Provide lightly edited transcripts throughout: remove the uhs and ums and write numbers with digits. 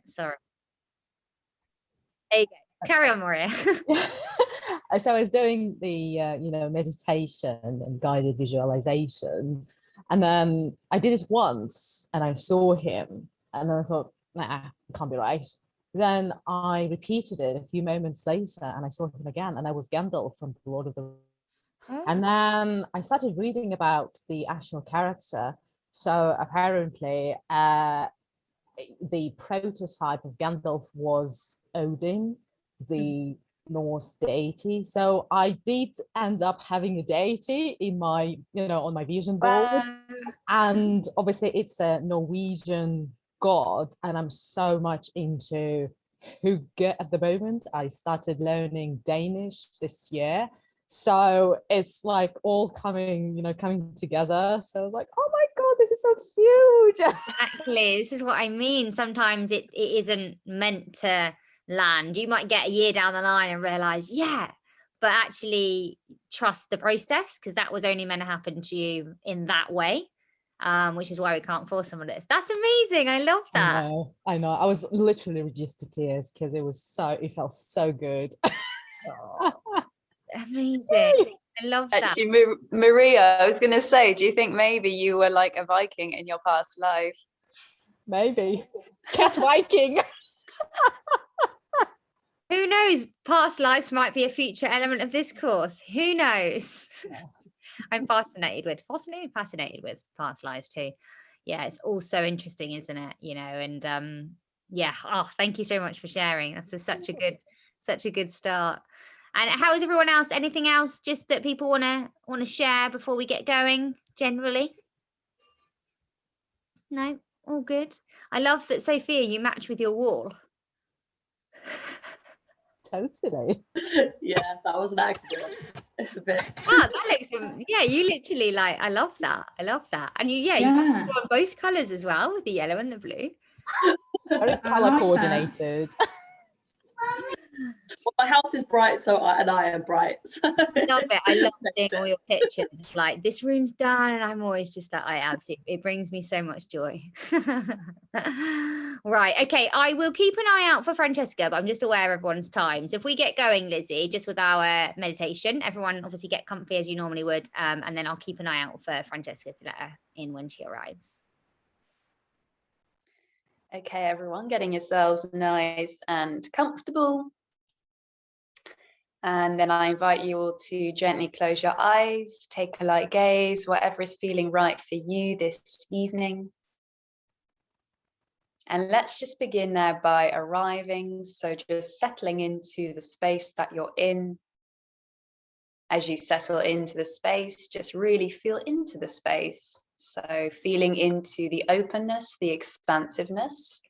Sorry. There you go. Carry on, Maria. So I was doing the meditation and guided visualization, and then I did it once and I saw him, and then I thought, nah, it can't be right. Then I repeated it a few moments later and I saw him again, and that was Gandalf from the Lord of the And then I started reading about the actual character. So apparently the prototype of Gandalf was Odin, the Norse deity. So I did end up having a deity in my, on my vision board. And obviously it's a Norwegian god, and I'm so much into hygge at the moment. I started learning Danish this year. So it's like all coming together. So like, oh my God, this is so huge. Exactly. This is what I mean. Sometimes it isn't meant to land. You might get a year down the line and realize, yeah, but actually trust the process, because that was only meant to happen to you in that way. Which is why we can't force some of this. That's amazing. I love that. I know. I was literally reduced to tears because it felt so good. Oh, amazing. I love that. Actually, Maria, I was going to say, do you think maybe you were like a Viking in your past life? Maybe. Cat Viking. Who knows? Past lives might be a future element of this course. Who knows? Yeah. I'm fascinated with past lives too. Yeah, it's all so interesting, isn't it? And yeah. Oh, thank you so much for sharing. That's such a good start. And how is everyone else? Anything else just that people want to share before we get going generally? No, all good. I love that, Sophia, you match with your wall. Totally. Yeah, that was an accident. It's a bit. That looks. Yeah, you literally I love that. And you got on both colours as well, with the yellow and the blue. Very colour coordinated. Well, my house is bright, and I am bright. So. I love it. I love seeing all your pictures. It's like, this room's done, and I'm always just that. It brings me so much joy. Right. Okay. I will keep an eye out for Francesca, but I'm just aware of everyone's time. So if we get going, Lizzie, just with our meditation, everyone obviously get comfy as you normally would, and then I'll keep an eye out for Francesca to let her in when she arrives. Okay, everyone, getting yourselves nice and comfortable. And then I invite you all to gently close your eyes, take a light gaze, whatever is feeling right for you this evening. And let's just begin there by arriving. So just settling into the space that you're in. As you settle into the space, just really feel into the space. So feeling into the openness, the expansiveness,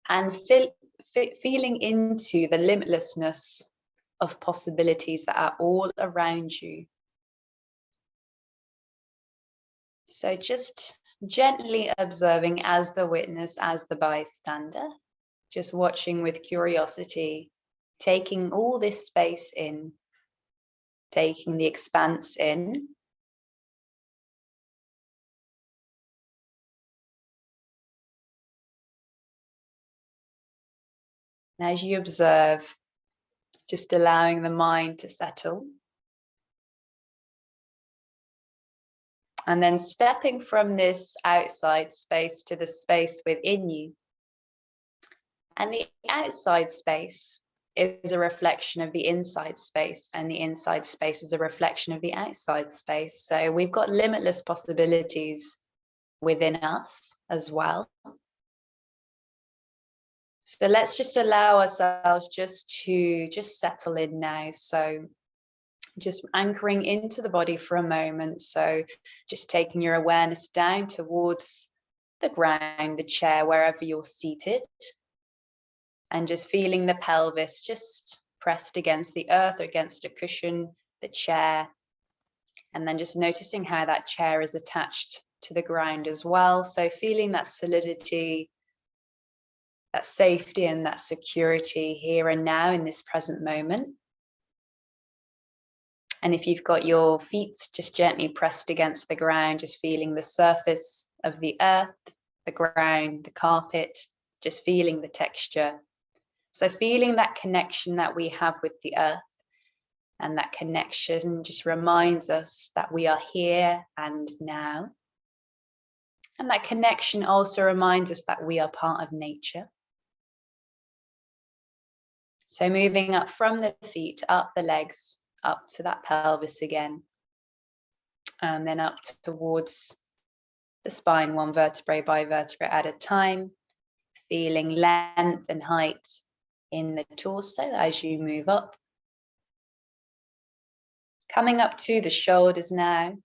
and feeling into the limitlessness of possibilities that are all around you. So just gently observing as the witness, as the bystander, just watching with curiosity, taking all this space in, taking the expanse in. And as you observe, just allowing the mind to settle. And then stepping from this outside space to the space within you. And the outside space is a reflection of the inside space, and the inside space is a reflection of the outside space. So we've got limitless possibilities within us as well. So let's just allow ourselves to settle in now. So just anchoring into the body for a moment. So just taking your awareness down towards the ground, the chair, wherever you're seated. And just feeling the pelvis just pressed against the earth or against a cushion, the chair. And then just noticing how that chair is attached to the ground as well. So feeling that solidity, that safety and that security here and now in this present moment. And if you've got your feet just gently pressed against the ground, just feeling the surface of the earth, the ground, the carpet, just feeling the texture. So feeling that connection that we have with the earth, and that connection just reminds us that we are here and now. And that connection also reminds us that we are part of nature. So moving up from the feet, up the legs, up to that pelvis again. And then up towards the spine, one vertebrae by vertebrae at a time. Feeling length and height in the torso as you move up. Coming up to the shoulders now.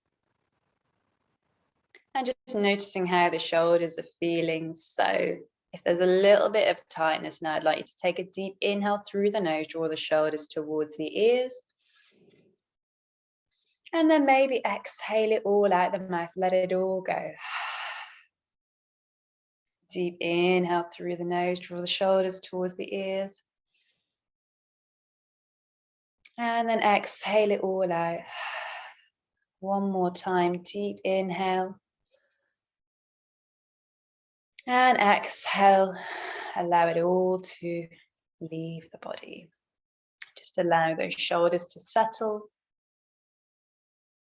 And just noticing how the shoulders are feeling. So if there's a little bit of tightness now, I'd like you to take a deep inhale through the nose, draw the shoulders towards the ears. And then maybe exhale it all out the mouth, let it all go. Deep inhale through the nose, draw the shoulders towards the ears. And then exhale it all out. One more time, deep inhale. And exhale, allow it all to leave the body. Just allow those shoulders to settle.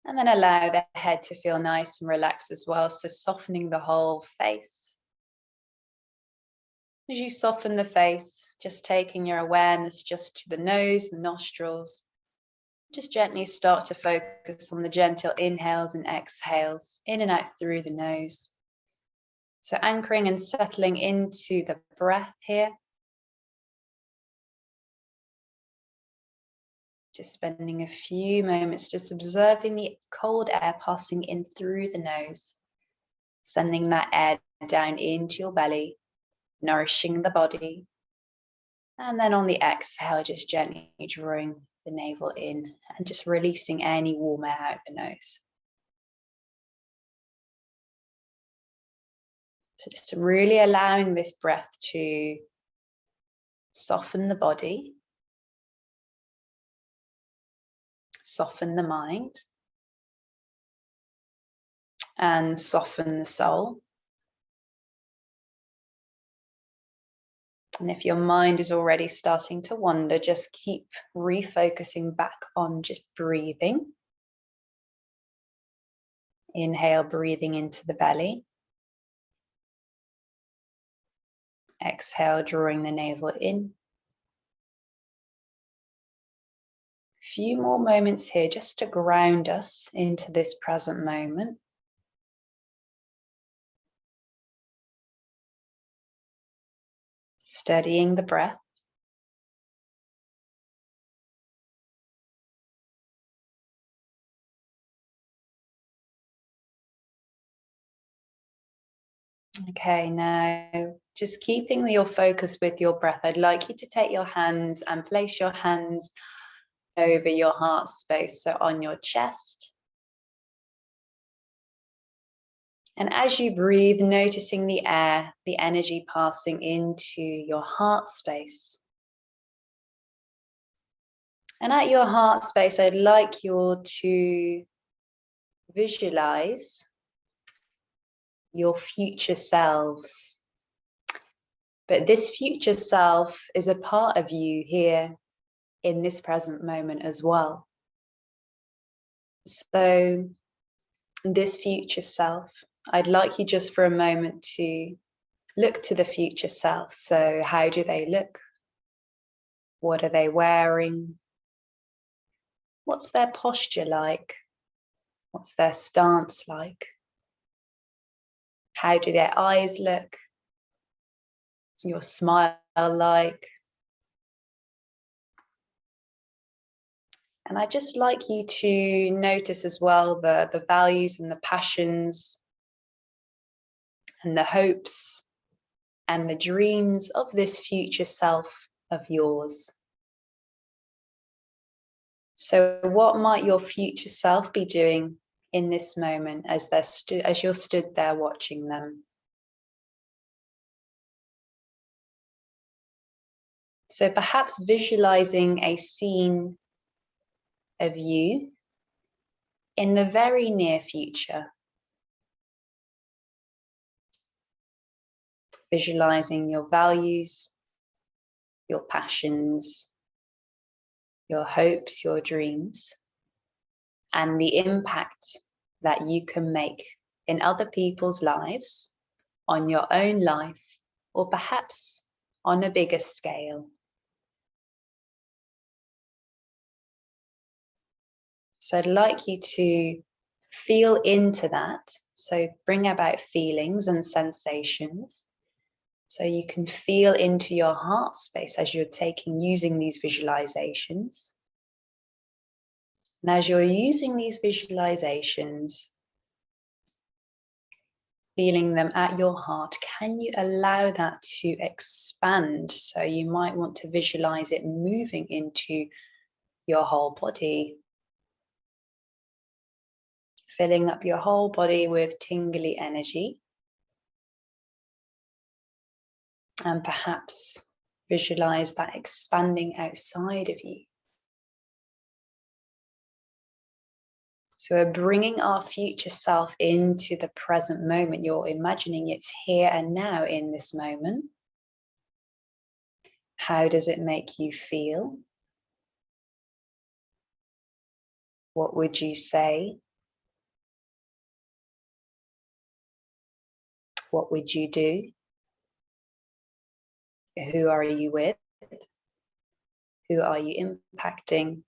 And then allow the head to feel nice and relaxed as well. So softening the whole face. As you soften the face, just taking your awareness just to the nose, the nostrils. Just gently start to focus on the gentle inhales and exhales, in and out through the nose. So anchoring and settling into the breath here. Just spending a few moments just observing the cold air passing in through the nose, sending that air down into your belly, nourishing the body. And then on the exhale, just gently drawing the navel in and just releasing any warm air out the nose. So just really allowing this breath to soften the body, soften the mind, and soften the soul. And if your mind is already starting to wander, just keep refocusing back on just breathing. Inhale, breathing into the belly. Exhale, drawing the navel in. A few more moments here just to ground us into this present moment. Steadying the breath. Okay, now just keeping your focus with your breath, I'd like you to take your hands and place your hands over your heart space, so on your chest. And as you breathe, noticing the air, the energy passing into your heart space. And at your heart space, I'd like you to visualize your future selves. But this future self is a part of you here in this present moment as well. So this future self, I'd like you just for a moment to look to the future self. So how do they look? What are they wearing? What's their posture like? What's their stance like? How do their eyes look? What's your smile like? And I'd just like you to notice as well the values and the passions and the hopes and the dreams of this future self of yours. So what might your future self be doing in this moment as you're stood there watching them? So perhaps visualizing a scene of you in the very near future. visualizing your values, your passions, your hopes, your dreams, and the impact that you can make in other people's lives, on your own life, or perhaps on a bigger scale. So I'd like you to feel into that. So bring about feelings and sensations. So you can feel into your heart space as you're using these visualizations. And as you're using these visualizations, feeling them at your heart, can you allow that to expand? So you might want to visualize it moving into your whole body, filling up your whole body with tingly energy. And perhaps visualize that expanding outside of you. So we're bringing our future self into the present moment. You're imagining it's here and now in this moment. How does it make you feel? What would you say? What would you do? Who are you with? Who are you impacting?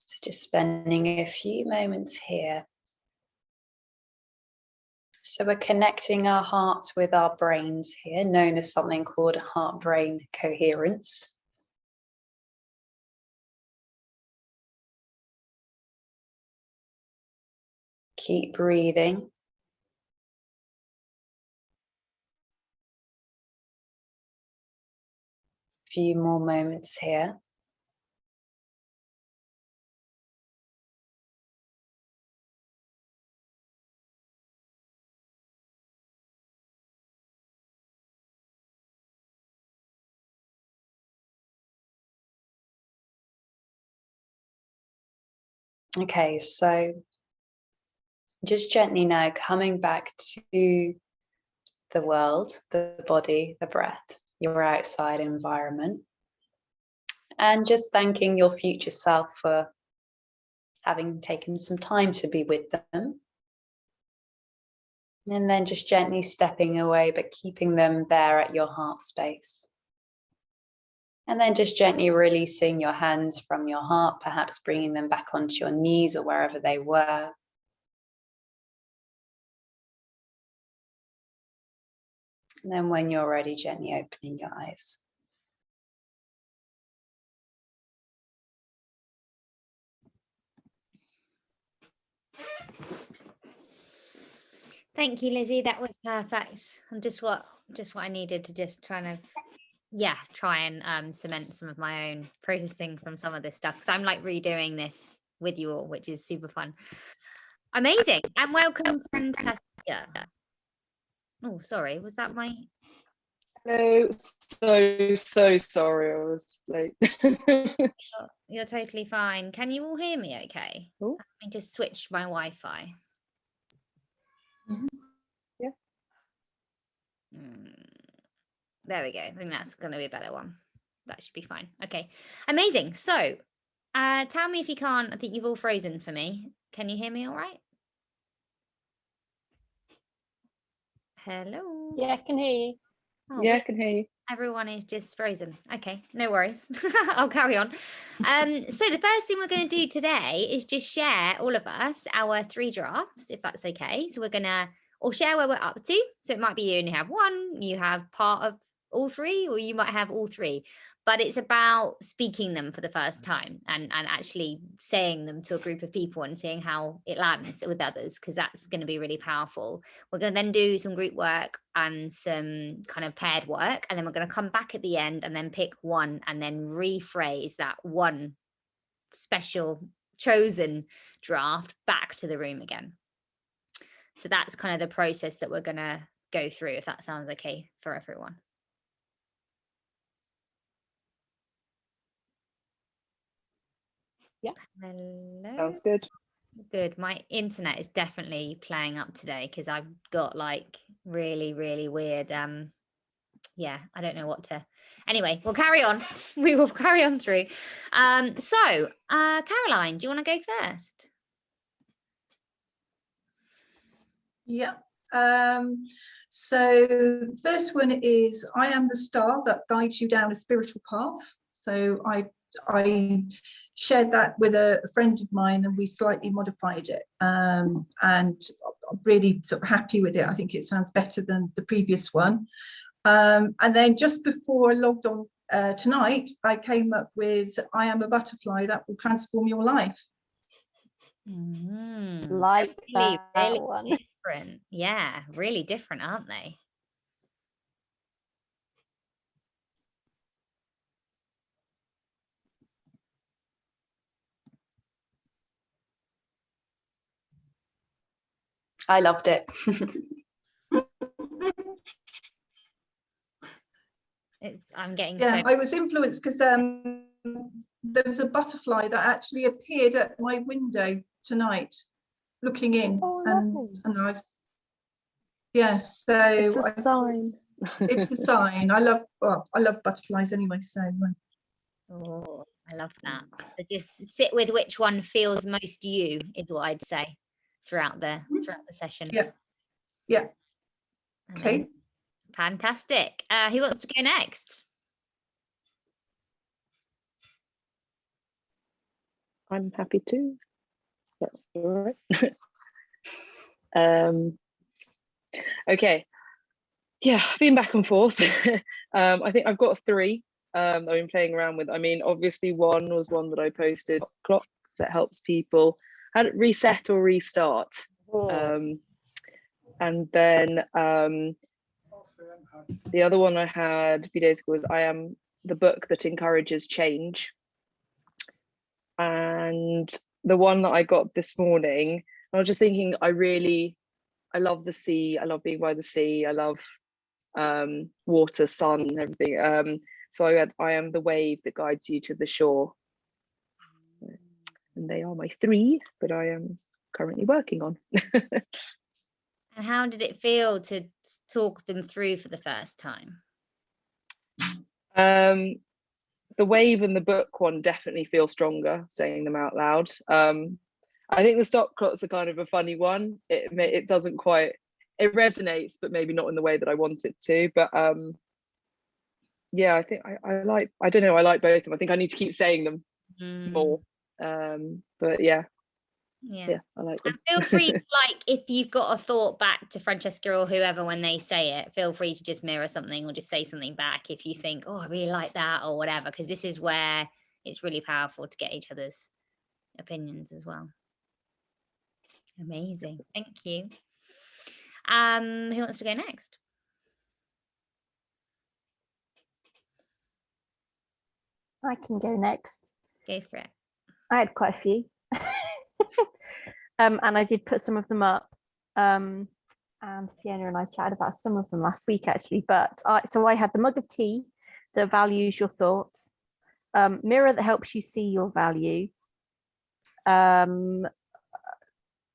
So just spending a few moments here. So we're connecting our hearts with our brains here, known as something called heart-brain coherence. Keep breathing. A few more moments here. Okay, so just gently now coming back to the world, the body, the breath, your outside environment, and just thanking your future self for having taken some time to be with them. And then just gently stepping away, but keeping them there at your heart space. And then just gently releasing your hands from your heart, perhaps bringing them back onto your knees or wherever they were. And then when you're ready, gently opening your eyes. Thank you, Lizzie. That was perfect. And just what I needed to just try and cement some of my own processing from some of this stuff. Because I'm like redoing this with you all, which is super fun. Amazing. And welcome, Francesca. Oh, sorry. Was that my... Hello, so sorry I was late. You're totally fine. Can you all hear me okay? Oh. Let me just switch my Wi-Fi. Yeah. There we go. I think that's going to be a better one. That should be fine. Okay. Amazing. So tell me if you can't. I think you've all frozen for me. Can you hear me all right? Hello? Yeah, I can hear you. Oh, Yeah, I weird. can hear you. Everyone is just frozen. Okay, no worries. I'll carry on. So the first thing we're going to do today is just share, all of us, our 3 drafts, if that's okay. So we're going to all share where we're up to. So it might be you only have one, you have part of all 3, or you might have all 3. But it's about speaking them for the first time and actually saying them to a group of people and seeing how it lands with others, because that's going to be really powerful. We're going to then do some group work and some kind of paired work. And then we're going to come back at the end and then pick one and then rephrase that one special chosen draft back to the room again. So that's kind of the process that we're going to go through, if that sounds okay for everyone. Yeah. Hello. Sounds good. Good. My internet is definitely playing up today because I've got like really, really weird. Yeah, I don't know what to. Anyway, we'll carry on. We will carry on through. So, Caroline, do you want to go first? Yeah. So first one is I am the star that guides you down a spiritual path. So I shared that with a friend of mine and we slightly modified it. And I'm really sort of happy with it. I think it sounds better than the previous one. And then just before I logged on tonight, I came up with I am a butterfly that will transform your life. Like Really, that really one. different. Yeah, really different, aren't they? I loved it. I'm getting Yeah, so. I was influenced because there was a butterfly that actually appeared at my window tonight, looking in, Oh, and lovely. yes, so It's a sign. it's the sign. I love butterflies anyway. So Oh, I love that. So just sit with which one feels most you is what I'd say throughout the session. Yeah. Amazing. Okay. Fantastic. Who wants to go next? I'm happy to. That's all right. Okay. Yeah, been back and forth. I think I've got 3 that I've been playing around with. I mean, obviously one was one that I posted, clock that helps people how to reset or restart. And then the other one I had a few days ago was I am the book that encourages change. And the one that I got this morning, I was just thinking, I love the sea. I love being by the sea. I love water, sun, and everything. So I am the wave that guides you to the shore. And they are my 3 that I am currently working on. And how did it feel to talk them through for the first time? The wave and the book one definitely feel stronger saying them out loud. I think the stop clocks are kind of a funny one. It doesn't quite, it resonates, but maybe not in the way that I want it to. But yeah, I think I like both of them. I think I need to keep saying them more. But yeah, I like them. And feel free to, like, if you've got a thought back to Francesca or whoever when they say it, feel free to just mirror something or just say something back if you think, oh, I really like that or whatever, because this is where it's really powerful to get each other's opinions as well. Amazing. Thank you. Who wants to go next? I can go next. Go for it. I had quite a few. And I did put some of them up. And Fiona and I chatted about some of them last week, actually. But I had the mug of tea that values your thoughts, mirror that helps you see your value. I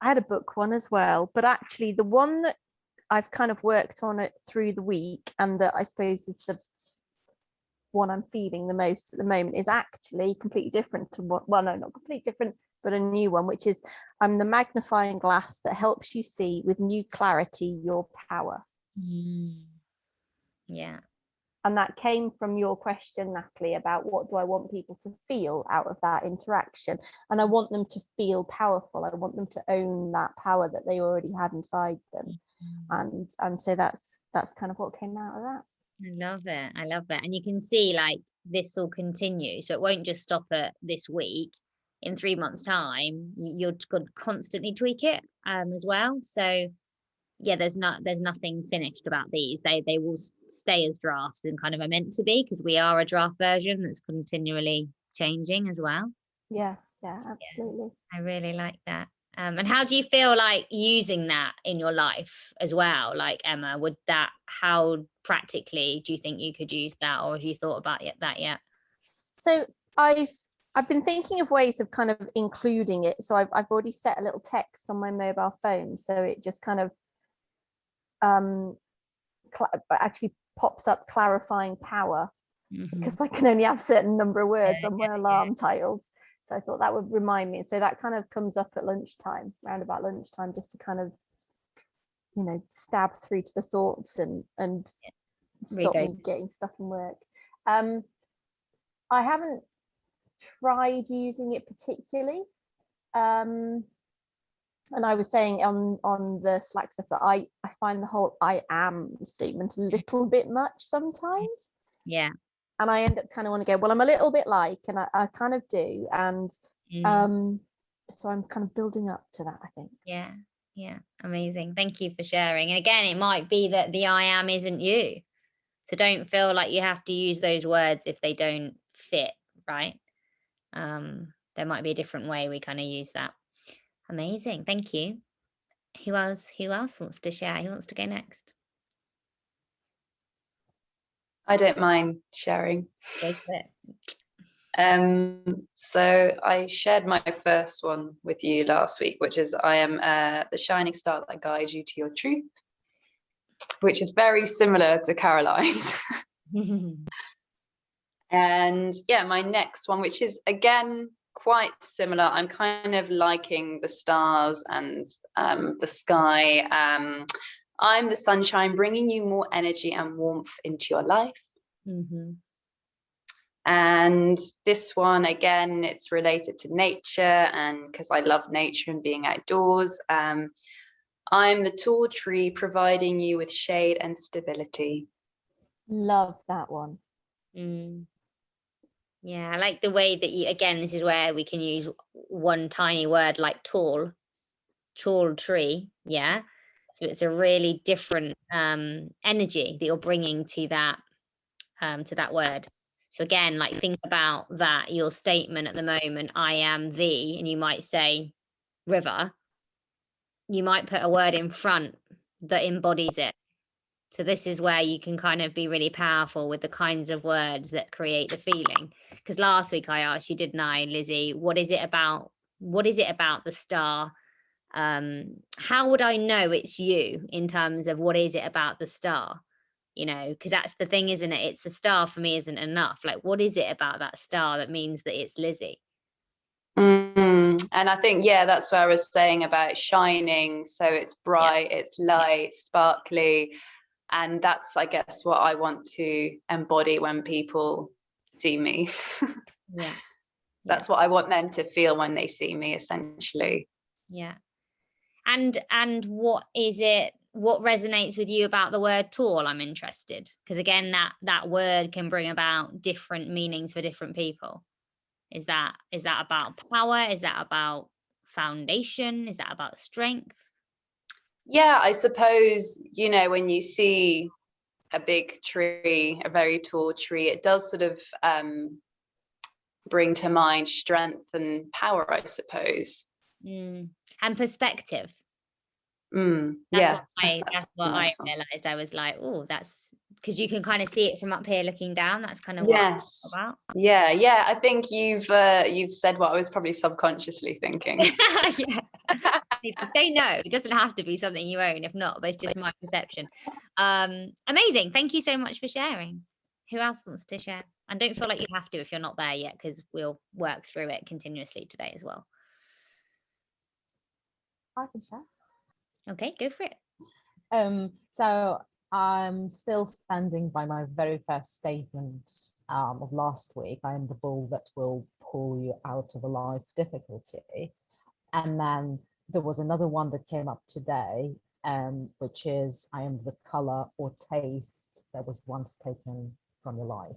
had a book one as well, but actually the one that I've kind of worked on it through the week and that I suppose is the one I'm feeling the most at the moment is actually completely different to what, well, no, not completely different, but a new one, which is I'm the magnifying glass that helps you see with new clarity your power. Yeah. And that came from your question, Natalie, about what do I want people to feel out of that interaction? And I want them to feel powerful. I want them to own that power that they already had inside them. And so that's kind of what came out of that. I love it. I love it. And you can see like this will continue. So it won't just stop at this week. In 3 months' time, you're going to constantly tweak it as well. So yeah, there's nothing finished about these. They will stay as drafts and kind of are meant to be, because we are a draft version that's continually changing as well. Yeah, absolutely. I really like that. And how do you feel like using that in your life as well? Like, Emma, how practically do you think you could use that, or have you thought about that yet? So I've I've been thinking of ways of kind of including it. So I've already set a little text on my mobile phone, so it just kind of actually pops up clarifying power, because I can only have a certain number of words on my alarm tiles. So I thought that would remind me. So that kind of comes up at lunchtime, around about lunchtime, just to kind of, you know, stab through to the thoughts and stop me getting stuck in work. I haven't tried using it particularly. And I was saying on the Slack stuff that I find the whole "I am" statement a little bit much sometimes. Yeah. And I end up kind of want to go, well, I'm a little bit like, and I kind of do. And so I'm kind of building up to that, I think. Yeah. Yeah. Amazing. Thank you for sharing. And again, it might be that the "I am" isn't you. So don't feel like you have to use those words if they don't fit, right? There might be a different way we kind of use that. Amazing. Thank you. Who else wants to share? Who wants to go next? I don't mind sharing. Go for it. So I shared my first one with you last week, which is I am the shining star that guides you to your truth, which is very similar to Caroline's. And yeah, my next one, which is again quite similar. I'm kind of liking the stars and the sky. I'm the sunshine, bringing you more energy and warmth into your life. And this one, again, it's related to nature, and because I love nature and being outdoors. I'm the tall tree, providing you with shade and stability. Love that one. Yeah, I like the way that you, again, this is where we can use one tiny word like tall tree. Yeah. So it's a really different energy that you're bringing to that word. So again, like think about that, your statement at the moment, I am the, and you might say river. You might put a word in front that embodies it. So this is where you can kind of be really powerful with the kinds of words that create the feeling. Because last week I asked you, didn't I, Lizzie, what is it about the star? How would I know it's you in terms of what is it about the star? You know, because that's the thing, isn't it? It's the star for me isn't enough. Like, what is it about that star that means that it's Lizzie? And I think, yeah, that's what I was saying about shining. So it's bright, it's light, sparkly. And that's, I guess, what I want to embody when people see me. That's what I want them to feel when they see me, essentially. Yeah. And what is it, what resonates with you about the word tall? I'm interested, because again, that word can bring about different meanings for different people. Is that about power? Is that about foundation? Is that about strength? Yeah, I suppose, you know, when you see a big tree, a very tall tree, it does sort of bring to mind strength and power, I suppose. And perspective. That's what I realized. I was like, oh, that's because you can kind of see it from up here looking down. That's kind of what it's about. Yeah. I think you've said what I was probably subconsciously thinking. Say no. It doesn't have to be something you own. If not, but it's just my perception. Amazing. Thank you so much for sharing. Who else wants to share? And don't feel like you have to if you're not there yet, because we'll work through it continuously today as well. I can share. Okay, go for it. So I'm still standing by my very first statement of last week. I am the ball that will pull you out of a life difficulty. And then there was another one that came up today, which is I am the color or taste that was once taken from your life.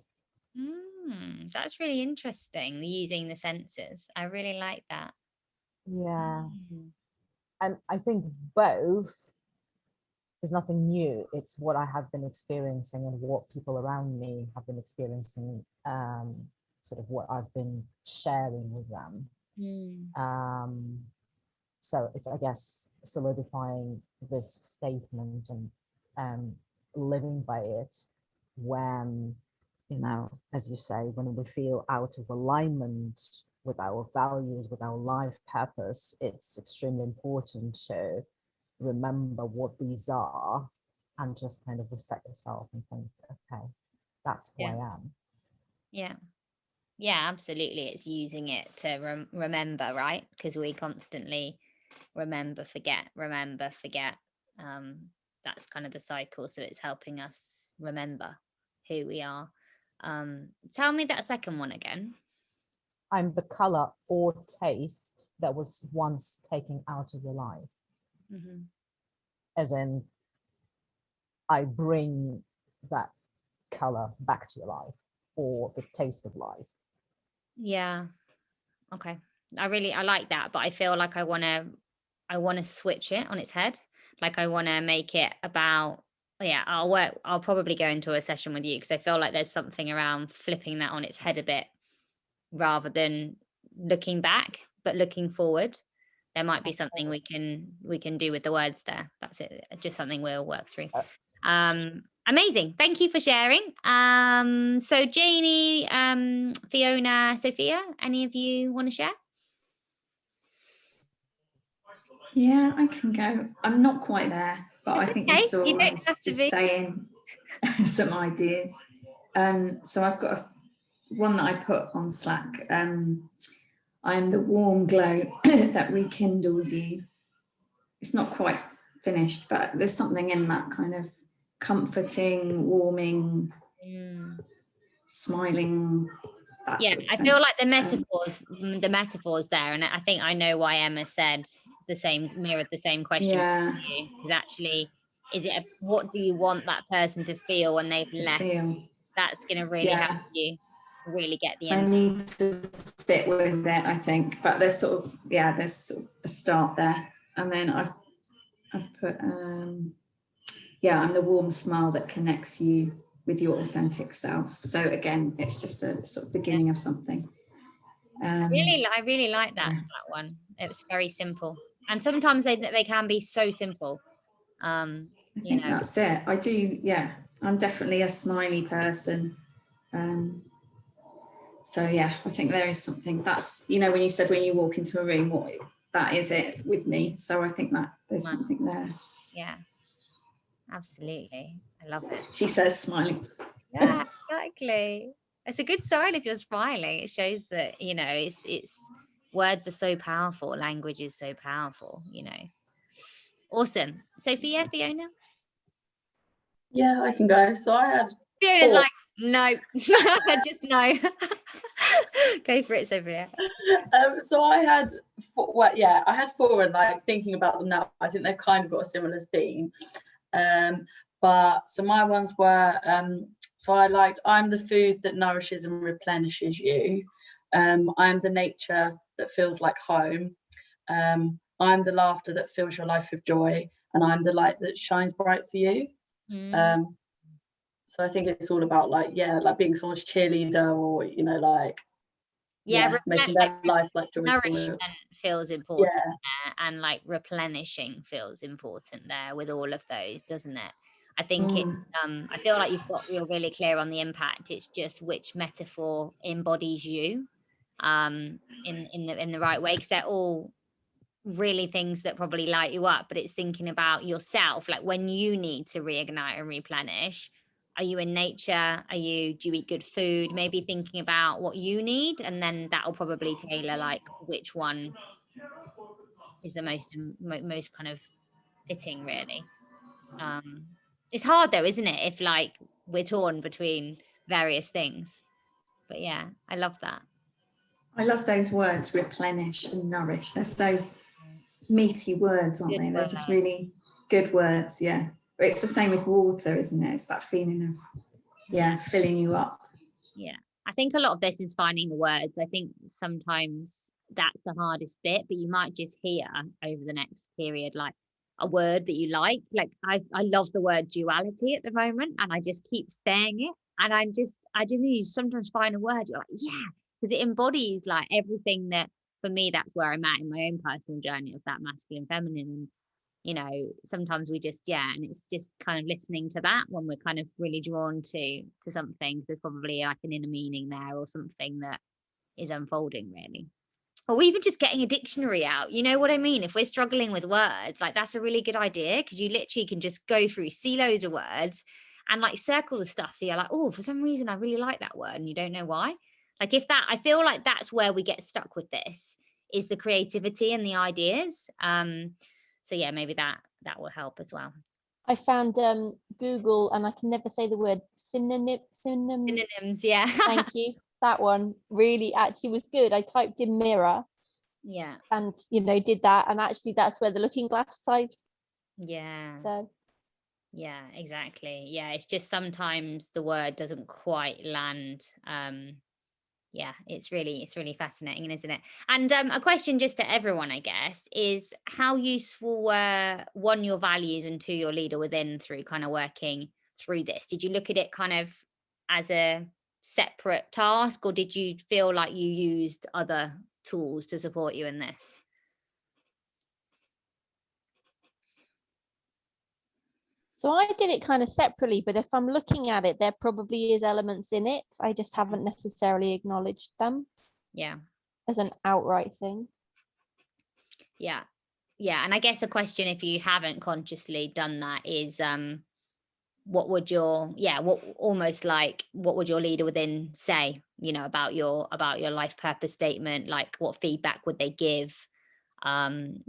That's really interesting, using the senses. I really like that. Yeah. And I think both is nothing new. It's what I have been experiencing and what people around me have been experiencing, sort of what I've been sharing with them. So it's, I guess, solidifying this statement and living by it when, you know, as you say, when we feel out of alignment with our values, with our life purpose, it's extremely important to remember what these are and just kind of reset yourself and think, okay, that's who I am. Yeah, absolutely. It's using it to remember, right? Because we constantly remember, forget. That's kind of the cycle. So it's helping us remember who we are. Tell me that second one again. I'm the color or taste that was once taken out of your life. Mm-hmm. As in, I bring that color back to your life, or the taste of life. Yeah. Okay. I like that, but I feel like I want to switch it on its head. Like I want to make it about, yeah, I'll probably go into a session with you because I feel like there's something around flipping that on its head a bit rather than looking back, but looking forward. There might be something we can do with the words there. That's it. Just something we'll work through. Amazing. Thank you for sharing. So Janie, Fiona, Sophia, any of you want to share? Yeah, I can go. I'm not quite there, but It's I think okay. you saw You I don't was have to just be. saying some ideas. So I've got one that I put on Slack. I am the warm glow that rekindles you. It's not quite finished, but there's something in that kind of comforting, warming, smiling. Yeah, Sort of I feel like sense. the metaphors there, and I think I know why Emma said mirrored the same question. Yeah. Because actually, what do you want that person to feel when they've left? That's going to really help you really get the impact. I need to sit with it, I think, but there's sort of a start there, and then I've put I'm the warm smile that connects you with your authentic self. So again, it's just a sort of beginning of something. I really like that one. It's very simple, and sometimes they can be so simple. I think that's it. I do. Yeah, I'm definitely a smiley person. So yeah, I think there is something that's, when you said when you walk into a room, that is it with me. So I think that there's something there. Yeah, absolutely. I love it. She says smiling. Yeah, exactly. It's a good sign if you're smiling. It shows that, it's words are so powerful. Language is so powerful, Awesome. Sophia, Fiona? Yeah, I can go. So I had Fiona's like, no, just no. Go for it, Sophia. So I had I had 4, and like thinking about them now, I think they've kind of got a similar theme. But so my ones were, so I liked, I'm the food that nourishes and replenishes you. I'm the nature that feels like home. I'm the laughter that fills your life with joy, and I'm the light that shines bright for you. So I think it's all about like being someone's cheerleader, or making their life like joyful. Nourishment feels important there, and like replenishing feels important there with all of those, doesn't it? I think I feel like you're really clear on the impact. It's just which metaphor embodies you in the right way, because they're all really things that probably light you up, but it's thinking about yourself, like when you need to reignite and replenish. Are you in nature? Do you eat good food? Maybe thinking about what you need, and then that'll probably tailor like which one is the most kind of fitting, really. It's hard though, isn't it, if like we're torn between various things? But yeah, I love that. I love those words, replenish and nourish. They're so meaty words, aren't they? They're just really good words. Yeah. But it's the same with water, isn't it? It's that feeling of filling you up. Yeah, I think a lot of this is finding the words. I think sometimes that's the hardest bit, but you might just hear over the next period like a word that you like I love the word duality at the moment, and I just keep saying it, and I don't know, you sometimes find a word you're like, yeah, because it embodies like everything that, for me, that's where I'm at in my own personal journey of that masculine feminine. And sometimes we just and it's just kind of listening to that when we're kind of really drawn to something. So there's probably like an inner meaning there, or something that is unfolding, really. Or even just getting a dictionary out, you know what I mean? If we're struggling with words, like that's a really good idea, because you literally can just go through, see loads of words and like circle the stuff that you're like, oh, for some reason I really like that word, and you don't know why. Like if that, I feel like that's where we get stuck with this, is the creativity and the ideas. So yeah, maybe that will help as well. I found Google, and I can never say the word synonym. Synonyms, yeah. Thank you. That one really actually was good. I typed in mirror. Yeah. And did that, and actually that's where the looking glass side. Yeah. So. Yeah, exactly. Yeah, it's just sometimes the word doesn't quite land. Yeah, it's really fascinating, isn't it? And a question just to everyone, I guess, is how useful were, one, your values, and two, your leader within, through kind of working through this? Did you look at it kind of as a separate task, or did you feel like you used other tools to support you in this? So I did it kind of separately, but if I'm looking at it, there probably is elements in it. I just haven't necessarily acknowledged them. Yeah. As an outright thing. Yeah. Yeah. And I guess a question, if you haven't consciously done that, is what would your leader within say, about your life purpose statement? Like what feedback would they give? And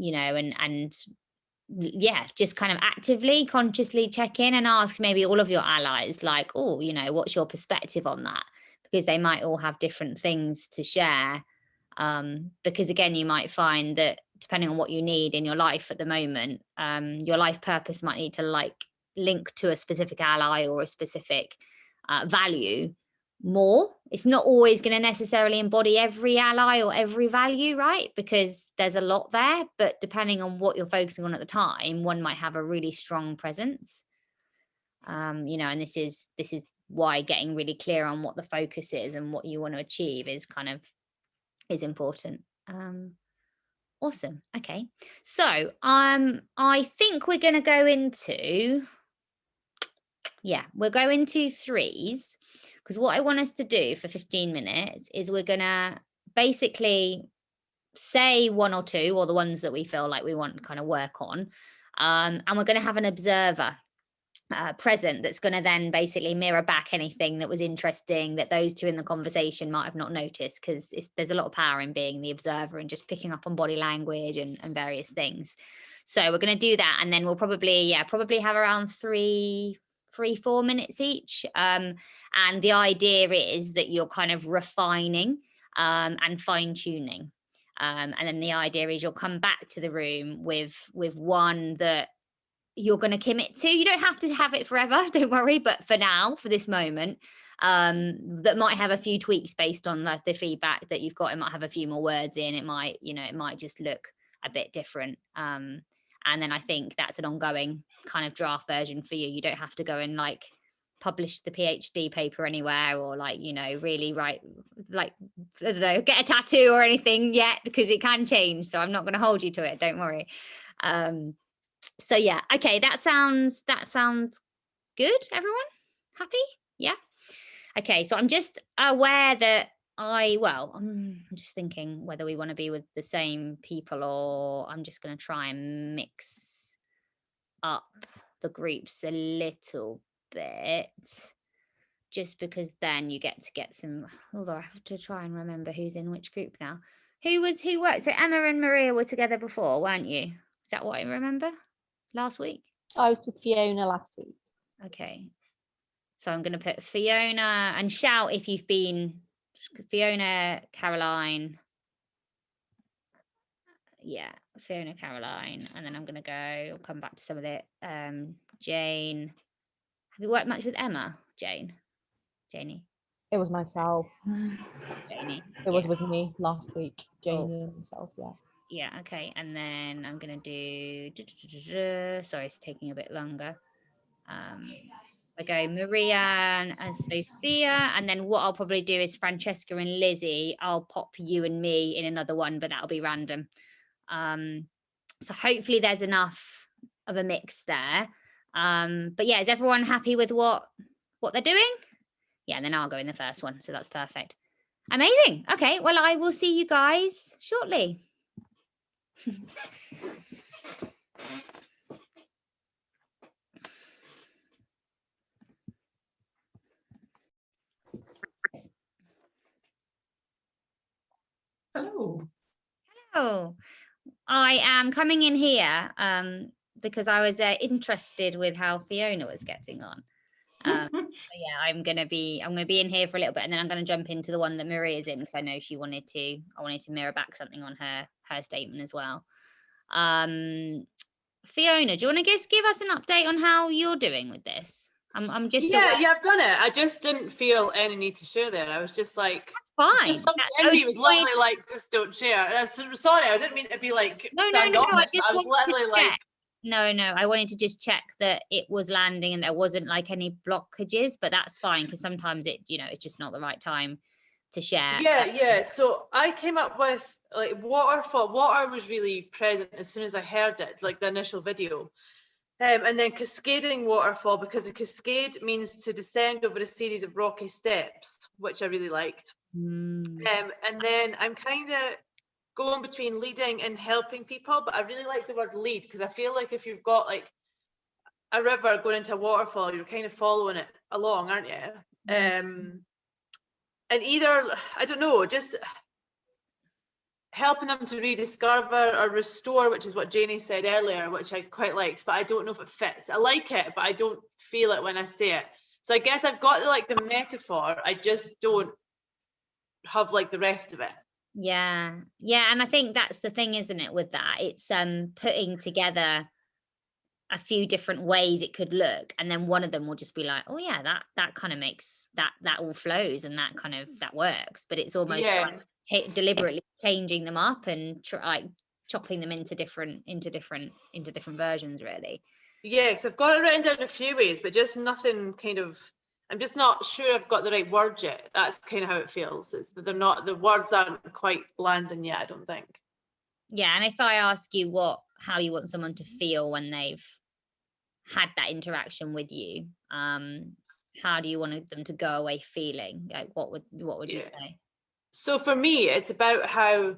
yeah, just kind of actively, consciously check in and ask maybe all of your allies, like, oh, what's your perspective on that? Because they might all have different things to share. Because again, you might find that depending on what you need in your life at the moment, your life purpose might need to link to a specific ally or a specific value more. It's not always going to necessarily embody every ally or every value, right? Because there's a lot there, but depending on what you're focusing on at the time, one might have a really strong presence. And this is why getting really clear on what the focus is and what you want to achieve is important. Awesome. Okay, so I think we're going to go into we'll go into threes, because what I want us to do for 15 minutes is we're going to basically say one or two, or the ones that we feel like we want to kind of work on, and we're going to have an observer present that's going to then basically mirror back anything that was interesting that those two in the conversation might have not noticed, because there's a lot of power in being the observer and just picking up on body language and various things. So we're going to do that, and then we'll probably have around 3-4 minutes each, and the idea is that you're kind of refining and fine-tuning, and then the idea is you'll come back to the room with one that you're going to commit to. You don't have to have it forever, don't worry, but for now, for this moment, that might have a few tweaks based on the feedback that you've got. It might have a few more words in, it might just look a bit different, and then I think that's an ongoing kind of draft version for you. You don't have to go and publish the PhD paper anywhere, or really write, I don't know, get a tattoo or anything yet, because it can change. So I'm not going to hold you to it, don't worry. So yeah, okay, that sounds good. Everyone happy? Yeah. Okay, so I'm just aware that I'm just thinking whether we want to be with the same people, or I'm just going to try and mix up the groups a little bit, just because then you get some, although I have to try and remember who's in which group now. Who worked? So Emma and Maria were together before, weren't you? Is that what I remember? Last week? I was with Fiona last week. Okay. So I'm going to put Fiona, and shout if you've been Fiona, Caroline. Yeah, Fiona, Caroline. And then I'm going to I'll come back to some of it. Jane. Have you worked much with Emma, Jane? Janie? It was myself. Janie. It was with me last week. Janie Oh. and myself, yeah. Yeah, okay. And then I'm going to do, sorry, it's taking a bit longer. I go Maria and Sophia, and then what I'll probably do is Francesca and Lizzie. I'll pop you and me in another one, but that'll be random. So hopefully there's enough of a mix there. But yeah, is everyone happy with what they're doing? Yeah, and then I'll go in the first one, so that's perfect. Amazing. Okay, well, I will see you guys shortly. Hello. Oh, I am coming in here because I was interested with how Fiona was getting on. So yeah, I'm gonna be in here for a little bit, and then I'm gonna jump into the one that Maria's in, because I know I wanted to mirror back something on her statement as well. Fiona, do you want to just give us an update on how you're doing with this? I'm just yeah, I've done it. I just didn't feel any need to share there. I was just like, that's fine. Envy was literally like, just don't share. And I'm sorry, I didn't mean to be like No, standoffish. I was literally like, no, I wanted to just check that it was landing and there wasn't like any blockages, but that's fine, because sometimes it's just not the right time to share. Yeah. So I came up with like waterfall. Water was really present as soon as I heard it, like the initial video. And then cascading waterfall, because a cascade means to descend over a series of rocky steps, which I really liked. And then I'm kind of going between leading and helping people, but I really like the word lead, because I feel like if you've got like a river going into a waterfall, you're kind of following it along, aren't you? And either, I don't know, just helping them to rediscover or restore, which is what Janie said earlier, which I quite liked, but I don't know if it fits. I like it, but I don't feel it when I say it. So I guess I've got like the metaphor, I just don't have like the rest of it. Yeah, and I think that's the thing, isn't it, with that? It's putting together a few different ways it could look, and then one of them will just be like, oh yeah, that kind of makes that all flows, and that works. But it's almost like deliberately changing them up and like chopping them into different versions, really. Yeah, because I've got it written down a few ways, but just nothing kind of, I'm just not sure I've got the right word yet. That's kind of how it feels. It's that the words aren't quite landing yet, I don't think. Yeah, and if I ask you how you want someone to feel when they've had that interaction with you, how do you want them to go away feeling? Like what would you say? So for me, it's about how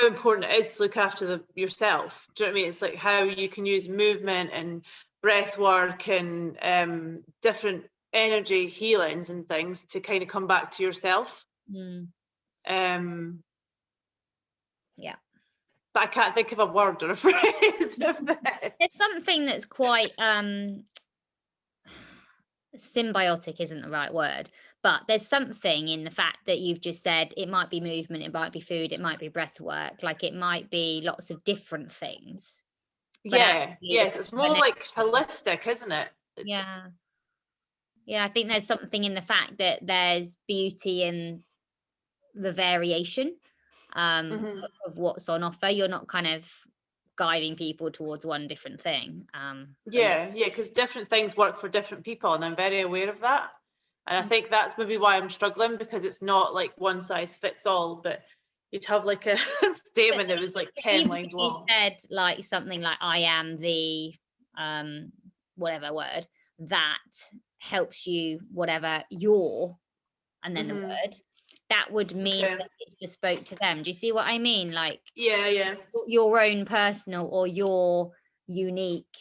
important it is to look after yourself. Do you know what I mean? It's like how you can use movement and breath work and different energy healings and things to kind of come back to yourself. Yeah. But I can't think of a word or a phrase. It's something that's quite symbiotic isn't the right word, but there's something in the fact that you've just said it might be movement, it might be food, it might be breath work, like it might be lots of different things. Yes, it's more like holistic, isn't it? Yeah, I think there's something in the fact that there's beauty in the variation of what's on offer. You're not kind of guiding people towards one different thing. Because different things work for different people, and I'm very aware of that. And I think that's maybe why I'm struggling, because it's not like one size fits all, but you'd have like a statement that was like 10 lines long. You said like something like, I am the whatever word that helps you, whatever your, and then the word, that would mean that it's bespoke to them. Do you see what I mean? Like your own personal or your unique.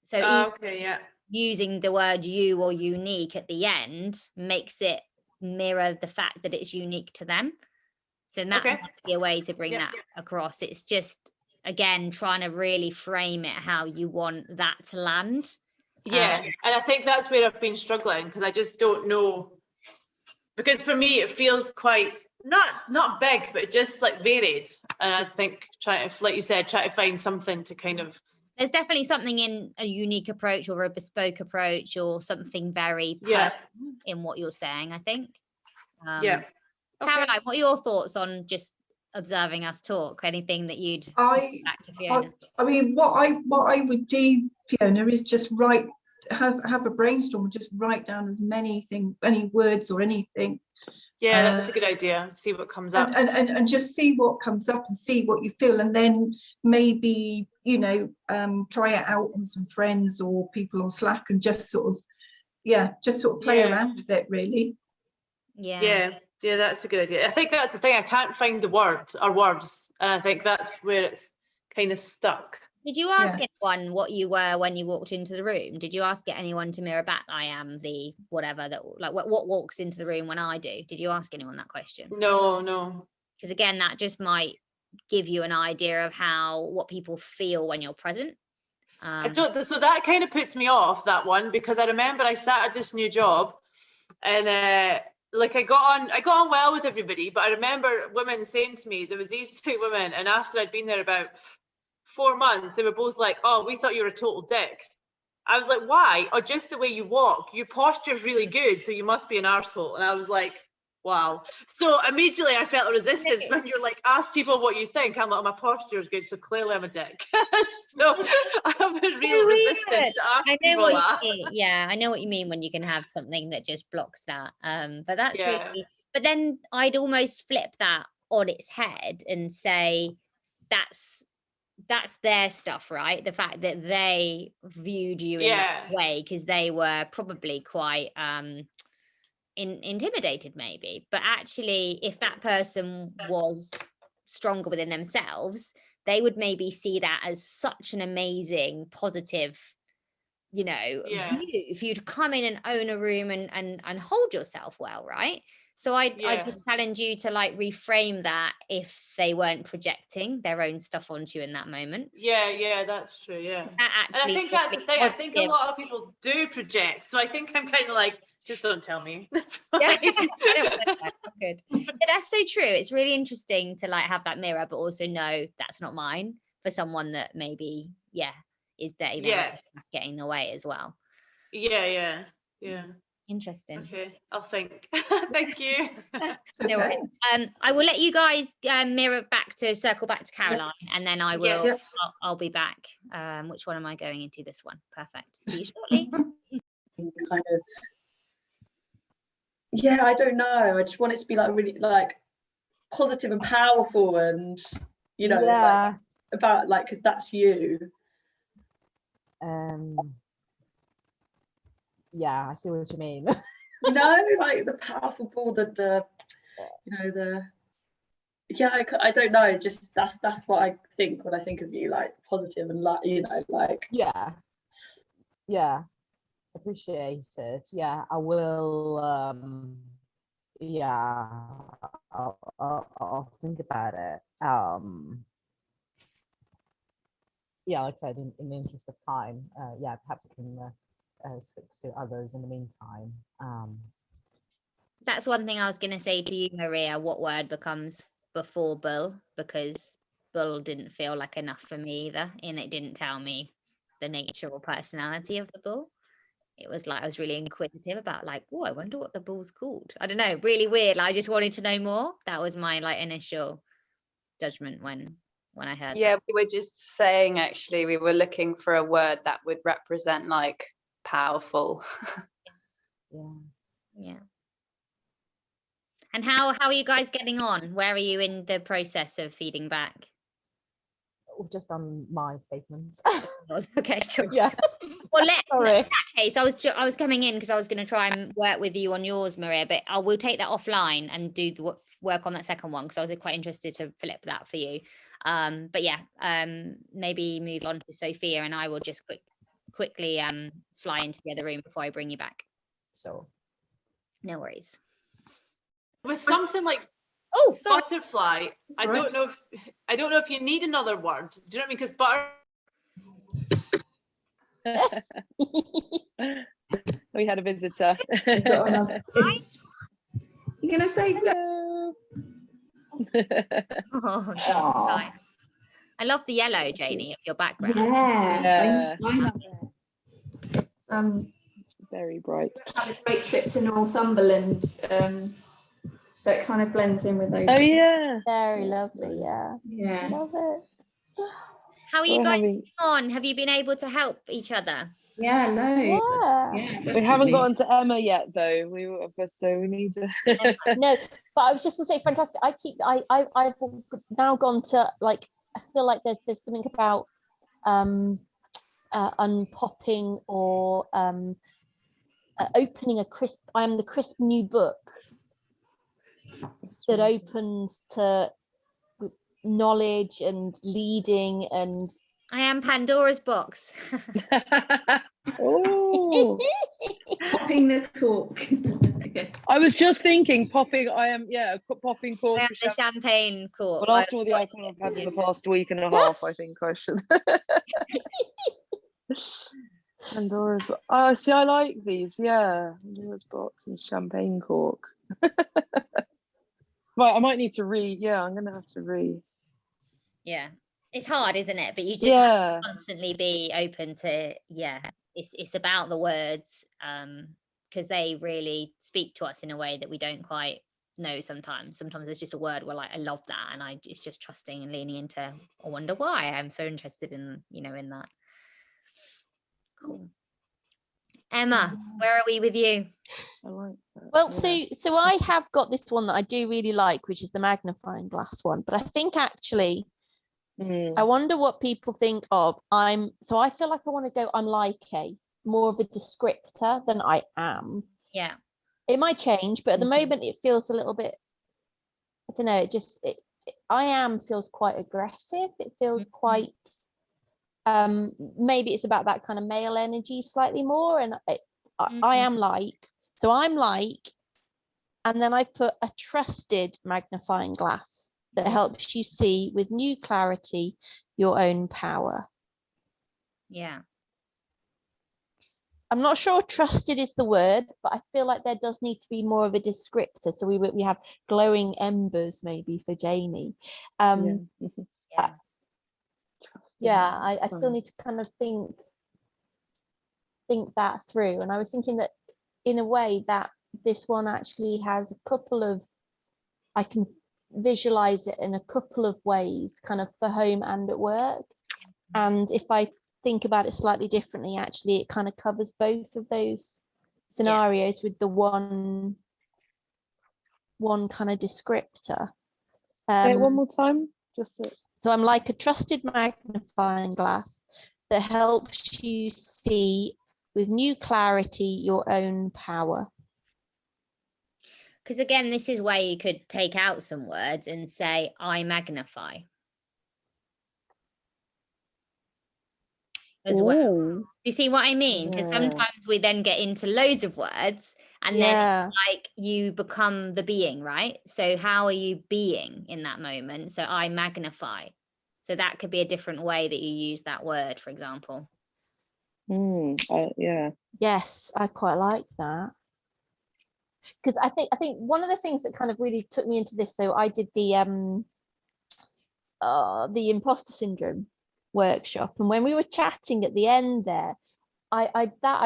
So using the word you or unique at the end makes it mirror the fact that it's unique to them. So that might be a way to bring that across. It's just, again, trying to really frame it how you want that to land. And I think that's where I've been struggling, because I just don't know, because for me it feels quite not big, but just like varied. And I think trying to, like you said, try to find something to kind of, there's definitely something in a unique approach or a bespoke approach or something very in what you're saying, I think. Caroline, what are your thoughts on just observing us talk? Anything that you'd back to Fiona? I mean, what I would do, Fiona, is just have a brainstorm, just write down as many words or anything. That's a good idea. See what comes up, and just see what comes up and see what you feel, and then maybe try it out on some friends or people on Slack, and just sort of play around with it, really. Yeah, that's a good idea. I think that's the thing. I can't find the word or words, and I think that's where it's kind of stuck. Did you ask anyone what you were when you walked into the room? Did you ask anyone to mirror back, I am the whatever, that like what walks into the room when I do? Did you ask anyone that question? No. Because again, that just might give you an idea of what people feel when you're present. I don't. So that kind of puts me off, that one, because I remember I started this new job, and like I got on well with everybody, but I remember women saying to me, there was these two women, and after I'd been there about 4 months, they were both like, "Oh, we thought you were a total dick." I was like, "Why?" "Oh, just the way you walk. Your posture's really good, so you must be an arsehole." And I was like, wow. So immediately I felt a resistance when you're like, ask people what you think. I'm like, oh, my posture is good, so clearly I'm a dick. So I have a real resistance to ask people that. Yeah, I know what you mean when you can have something that just blocks that. But that's really, but then I'd almost flip that on its head and say that's their stuff, right? The fact that they viewed you in that way because they were probably quite intimidated maybe, but actually if that person was stronger within themselves, they would maybe see that as such an amazing positive, view for you to come in and own a room and hold yourself well, right? So I just challenge you to like reframe that if they weren't projecting their own stuff onto you in that moment. Yeah, that's true. Yeah, and I think that's the thing. I think a lot of people do project, so I think I'm kind of like, just don't tell me. That's fine. Yeah, good. Yeah, that's so true. It's really interesting to like have that mirror, but also know that's not mine for someone that maybe is there getting in the way as well. Yeah. Interesting. Okay, I'll think. Thank you. No worries. I will let you guys circle back to Caroline, and then I will. Yes. I'll be back. Which one am I going into? This one. Perfect. See you shortly. Kind of. Yeah, I don't know. I just want it to be like really like positive and powerful, and like, about like, because that's you. Yeah, I see what you mean. Like the powerful ball, I don't know, just that's what I think when I think of you, like positive and like, like appreciate it. I will I'll think about it. Like I said, in the interest of time, perhaps I can switch to others in the meantime. That's one thing I was going to say to you, Maria. What word becomes before bull? Because bull didn't feel like enough for me either, and it didn't tell me the nature or personality of the bull. It was like I was really inquisitive about like, oh, I wonder what the bull's called. I don't know, really weird. Like, I just wanted to know more. That was my like initial judgment when I heard that. We were just saying, actually, we were looking for a word that would represent like powerful. Yeah. And how are you guys getting on? Where are you in the process of feeding back? Just on my statements. Okay, cool. Yeah. Well, in that case, I was coming in because I was going to try and work with you on yours, Maria, but I will take that offline and do the work on that second one because I was quite interested to flip that for you. But maybe move on to Sophia, and I will just quickly fly into the other room before I bring you back. So, no worries. With something like butterfly, I don't know if you need another word. Do you know what I mean? Because we had a visitor. You're gonna say hello. I love the yellow, Janie, of your background. Yeah. I love it. Very bright. Had a great trip to Northumberland. So it kind of blends in with those. Oh yeah. Very lovely, yeah. Love it. How are you guys on? Have you been able to help each other? Yeah, no. We haven't gotten to Emma yet though. So we need to No, but I was just gonna say fantastic. I've now gone to like, I feel like there's something about unpopping or opening a crisp new book. that opens to knowledge and leading and I am Pandora's box. Oh, Popping the cork. I was just thinking popping. Popping cork. I am of the champagne. champagne cork. Well, I after all the don't alcohol I've had in the know. past week and a half, I think I should. Pandora's box. Oh, see, I like these. Yeah, Pandora's box and champagne cork. Right, I might need to read. Yeah, I'm gonna have to read. Yeah, it's hard, isn't it? But you just have Yeah, to constantly be open to, it's about the words, because they really speak to us in a way that we don't quite know sometimes. Sometimes it's just a word we're like, I love that, and it's just trusting and leaning into, I wonder why I'm so interested in, in that. Cool. Emma, where are we with you? I like that. well, yeah. so I have got this one that I do really like, which is the magnifying glass one. But I think actually, Mm. I wonder what people think of. So I feel like I want to go, I'm like more of a descriptor than I am. Yeah. It might change, but at the Mhm. moment it feels a little bit, I don't know, I am feels quite aggressive. It feels quite, maybe it's about that kind of male energy slightly more. And I am like, so I'm like, and then I put a trusted magnifying glass that helps you see with new clarity your own power. Yeah. I'm not sure trusted is the word, but I feel like there does need to be more of a descriptor. So we have glowing embers maybe for Jamie. Yeah. I still need to kind of think that through. And I was thinking that in a way that this one actually has a couple of, I can visualize it in a couple of ways, kind of for home and at work. And if I think about it slightly differently, actually it kind of covers both of those scenarios with the one kind of descriptor. Say it one more time, just so I'm like a trusted magnifying glass that helps you see with new clarity your own power. Because again, this is where you could take out some words and say, I magnify. As well. You see what I mean? Because sometimes we then get into loads of words and then it's like you become the being, right? So how are you being in that moment? So I magnify. So that could be a different way that you use that word, for example. Yeah. Yes, I quite like that. Because I think one of the things that kind of really took me into this, so I did the imposter syndrome workshop, and when we were chatting at the end there, I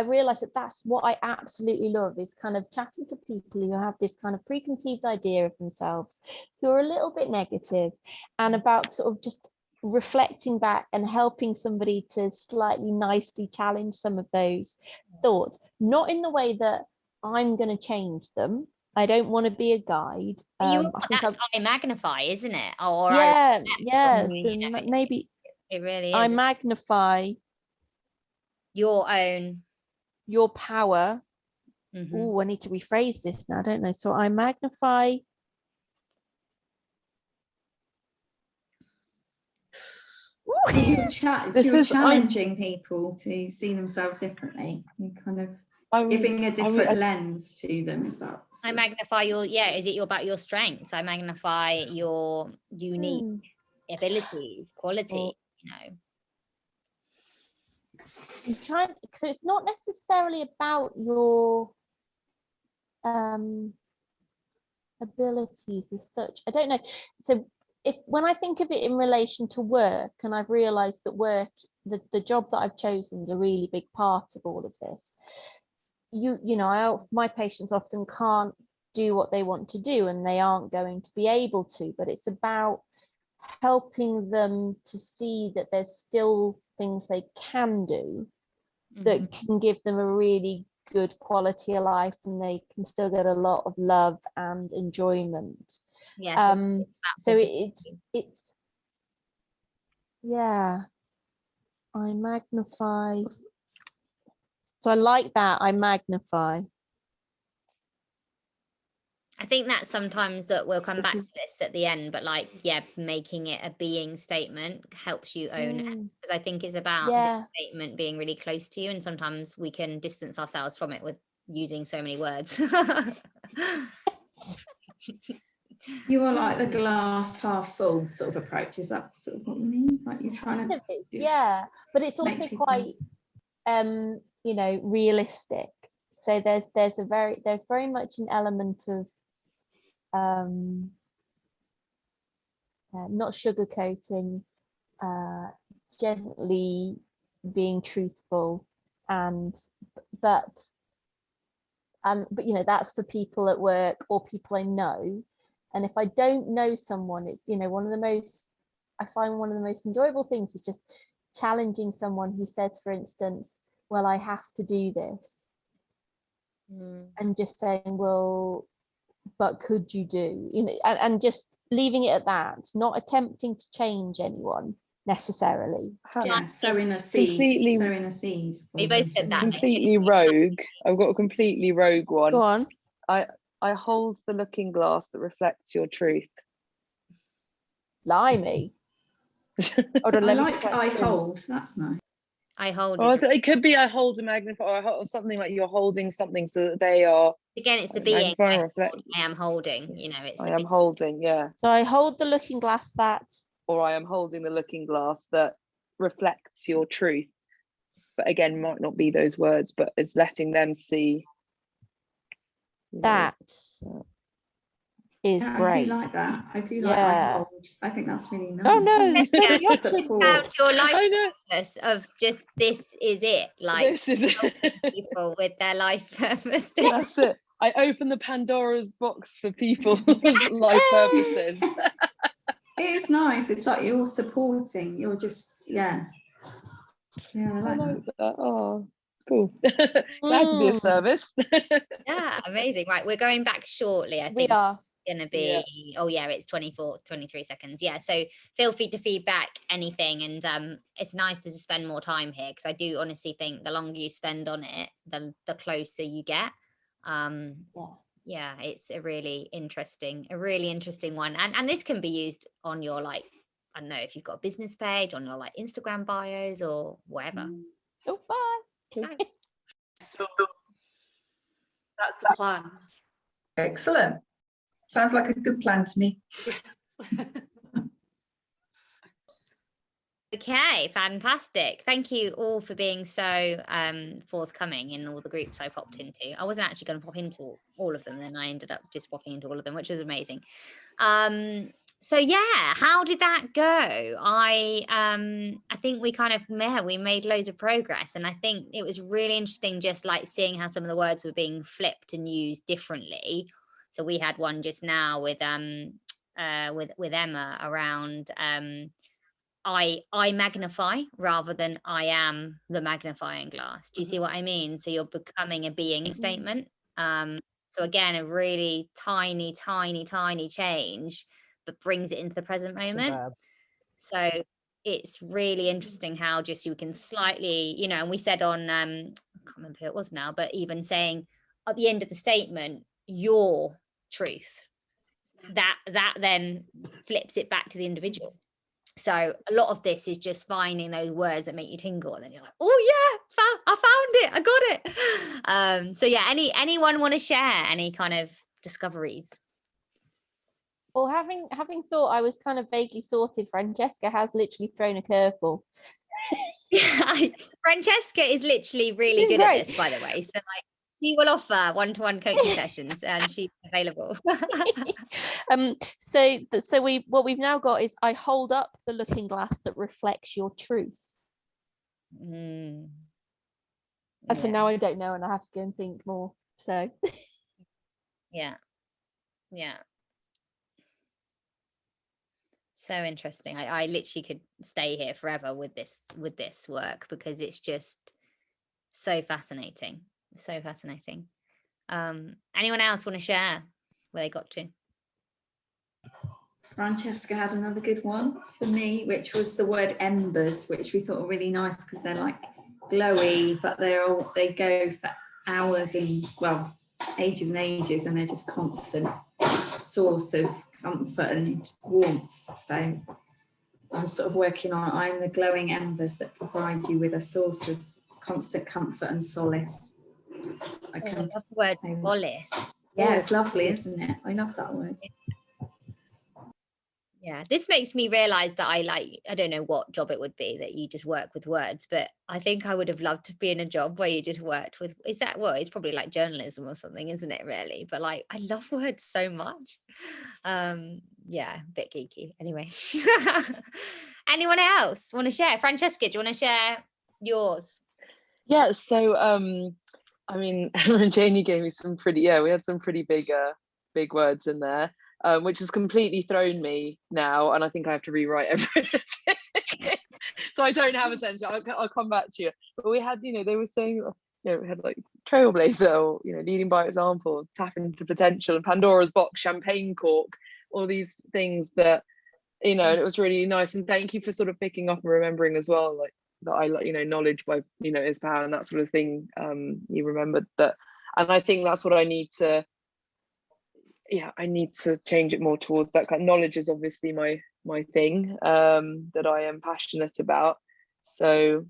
realized that that's what I absolutely love, is kind of chatting to people who have this kind of preconceived idea of themselves, who are a little bit negative, and about sort of just reflecting back and helping somebody to slightly nicely challenge some of those thoughts, not in the way that I'm going to change them. I don't want to be a guide. That's I magnify, isn't it? Or so maybe it really is. I magnify your power. Oh, I need to rephrase this now, don't I? So I magnify You're challenging people to see themselves differently. You kind of giving a different lens to them. Is that? I magnify is it about your strengths? I magnify your unique abilities, quality, I'm trying, so it's not necessarily about your abilities as such. I don't know. So when I think of it in relation to work, and I've realized that work, the job that I've chosen is a really big part of all of this. My patients often can't do what they want to do, and they aren't going to be able to, but it's about helping them to see that there's still things they can do that can give them a really good quality of life, and they can still get a lot of love and enjoyment. So it's I magnify. So I like that. I magnify. I think that sometimes that we'll come This back to is- this at the end, but like, yeah, making it a being statement helps you own it. Because I think it's about Yeah. the statement being really close to you, and sometimes we can distance ourselves from it with using so many words. You are like the glass half full sort of approach. Is that sort of what you mean? Like you're trying Kind to of is, just yeah, but it's make also people- quite you know, realistic. So there's very much an element of not sugarcoating, gently being truthful, and but you know, that's for people at work or people I know. And if I don't know someone, it's, you know, I find one of the most enjoyable things is just challenging someone who says, for instance, well, I have to do this, and just saying, well, but could you do, you know, and just leaving it at that, not attempting to change anyone necessarily. yeah, sowing a seed. Completely- Sowing a seed. We for both them said to that. know. Completely rogue. I've got a completely rogue one. Go on. I hold the looking glass that reflects your truth. Blimey. Hold on, I let me like try I to- hold. That's nice. I hold Or is it could be I hold a magnifier, or something like you're holding something so that they are. again, it's the Like being. magnifying I or reflect- am holding. You know, it's I the am being. holding, yeah, So I hold the looking glass that or I am holding the looking glass that reflects your truth. But again, might not be those words, but it's letting them see. you know, that is Yeah, I great. do like that. I do like I Yeah. hold. I think that's really nice. Oh no, it's Yeah, totally you opposite. should Support. have your life I know. purpose of just this is it, like This is helping people with their life purpose. That's it. I open the Pandora's box for people's life purposes. It is nice. It's like you're supporting. You're just yeah. Yeah, I I like that. like that. Oh, cool. Glad to be of Mm. service. Yeah, amazing. Right, we're going back shortly. I We think are. it's gonna be, oh yeah, it's 23 seconds. Yeah, so feel free to feedback anything, and it's nice to just spend more time here, because I do honestly think the longer you spend on it, the closer you get. Yeah, it's a really interesting one, and this can be used on your, like, I don't know, if you've got a business page, on your like Instagram bios or whatever. Oh, bye. So that's the plan. Excellent. Sounds like a good plan to me. Okay, fantastic. Thank you all for being so forthcoming in all the groups I popped into. I wasn't actually going to pop into all of them, then I ended up just popping into all of them, which was amazing. So yeah, how did that go? I think we kind of we made loads of progress, and I think it was really interesting just like seeing how some of the words were being flipped and used differently. So we had one just now with Emma around I magnify rather than I am the magnifying glass. Do you see what I mean? So you're becoming a being statement. So again, a really tiny change, but brings it into the present moment. Superb. So it's really interesting how just you can slightly, you know, and we said on, I can't remember who it was now, but even saying at the end of the statement, your truth, that then flips it back to the individual. So a lot of this is just finding those words that make you tingle, and then you're like, oh yeah, I found it, I got it. So yeah, anyone want to share any kind of discoveries? Well, having thought I was kind of vaguely sorted, Francesca has literally thrown a curveball. Yeah, Francesca is literally really She's good at great. this, by the way. So like, she will offer one-to-one coaching sessions, and she's available. So what we've now got is I hold up the looking glass that reflects your truth. Mm. And so Yeah. now I don't know, and I have to go and think more. So Yeah. So interesting. I literally could stay here forever with this work, because it's just so fascinating. Anyone else want to share where they got to? Francesca had another good one for me, which was the word embers, which we thought were really nice because they're like glowy, but they go for hours and, well, ages and ages, and they're just constant. source of comfort and warmth. So I'm sort of working on, I'm the glowing embers that provide you with a source of constant comfort and solace. So I I can, love the word solace. yeah, it's lovely, isn't it? I love that word. Yeah, this makes me realize that I don't know what job it would be that you just work with words, but I think I would have loved to be in a job where you just worked with, is that what, it's probably like journalism or something, isn't it really? But like, I love words so much. Yeah, a bit geeky anyway. Anyone else want to share? Francesca, do you want to share yours? Yeah, so I mean, Janie gave me some pretty, we had some pretty big words in there, which has completely thrown me now, and I think I have to rewrite everything. So I don't have a sense. I'll come back to you. But we had, they were saying, we had like trailblazer, or leading by example, tap into potential, and Pandora's box, champagne cork, all these things that, and it was really nice. And thank you for sort of picking up and remembering as well, like that I like, knowledge by, is power, and that sort of thing. You remembered that, and I think that's what I need to. Yeah, I need to change it more towards that kind of knowledge is obviously my thing, that I am passionate about. So